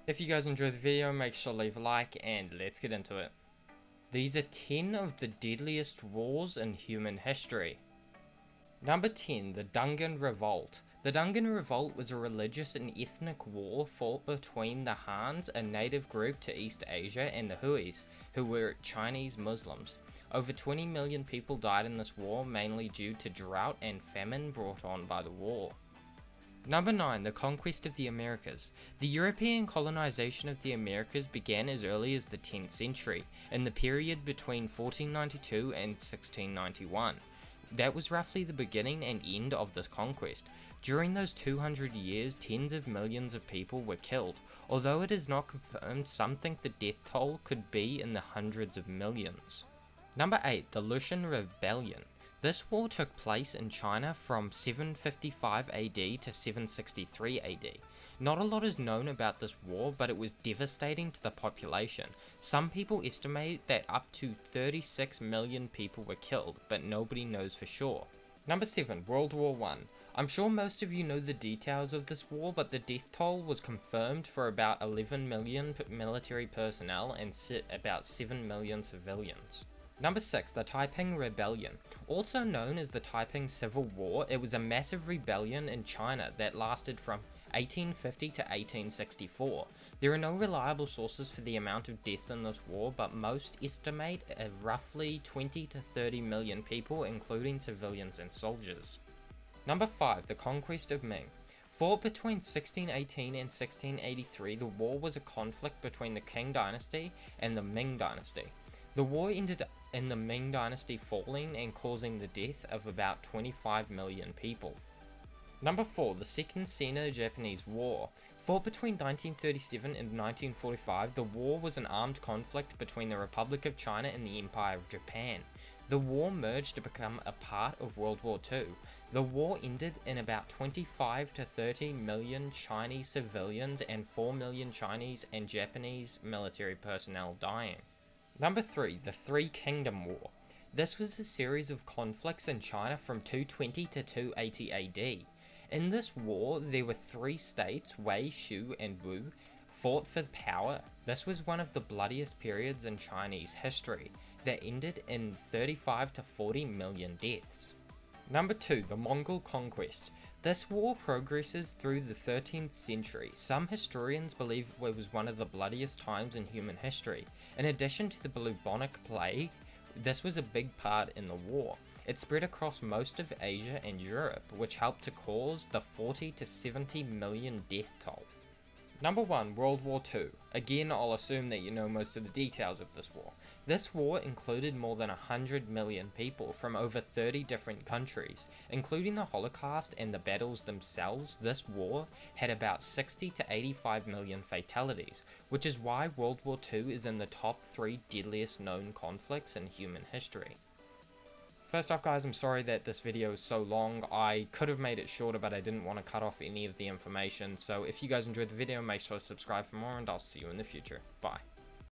If you guys enjoyed the video, make sure to leave a like and let's get into it. These are 10 of the deadliest wars in human history. Number 10, the Dungan Revolt. The Dungan Revolt was a religious and ethnic war fought between the Hans, a native group to East Asia, and the Huis, who were Chinese Muslims. Over 20 million people died in this war, mainly due to drought and famine brought on by the war. Number 9, the conquest of the Americas. The European colonization of the Americas began as early as the 10th century, in the period between 1492 and 1691. That was roughly the beginning and end of this conquest. During those 200 years, tens of millions of people were killed. Although it is not confirmed, some think the death toll could be in the hundreds of millions. Number 8, the Lushan Rebellion. This war took place in China from 755 AD to 763 AD. Not a lot is known about this war, but it was devastating to the population. Some people estimate that up to 36 million people were killed, but nobody knows for sure. Number 7, World War I. I'm sure most of you know the details of this war, but the death toll was confirmed for about 11 million military personnel and about 7 million civilians. Number 6, the Taiping Rebellion. Also known as the Taiping Civil War, it was a massive rebellion in China that lasted from 1850 to 1864. There are no reliable sources for the amount of deaths in this war, but most estimate roughly 20 to 30 million people, including civilians and soldiers. Number 5, the Conquest of Ming. Fought between 1618 and 1683, the war was a conflict between the Qing dynasty and the Ming dynasty. The war ended in the Ming dynasty falling and causing the death of about 25 million people. Number 4, the Second Sino-Japanese War. Fought between 1937 and 1945, the war was an armed conflict between the Republic of China and the Empire of Japan. The war merged to become a part of World War II. The war ended in about 25 to 30 million Chinese civilians and 4 million Chinese and Japanese military personnel dying. Number 3, the Three Kingdom War. This was a series of conflicts in China from 220 to 280 AD. In this war, there were 3 states, Wei, Shu, and Wu, fought for power. This was one of the bloodiest periods in Chinese history that ended in 35 to 40 million deaths. Number 2, the Mongol Conquest. This war progresses through the 13th century. Some historians believe it was one of the bloodiest times in human history. In addition to the bubonic plague, this was a big part in the war. It spread across most of Asia and Europe, which helped to cause the 40 to 70 million death toll. Number 1, World War II. Again, I'll assume that you know most of the details of this war. This war included more than 100 million people from over 30 different countries. Including the Holocaust and the battles themselves, this war had about 60 to 85 million fatalities, which is why World War II is in the top 3 deadliest known conflicts in human history. First off, guys, I'm sorry that this video is so long. I could have made it shorter, but I didn't want to cut off any of the information. So if you guys enjoyed the video, make sure to subscribe for more, and I'll see you in the future. Bye.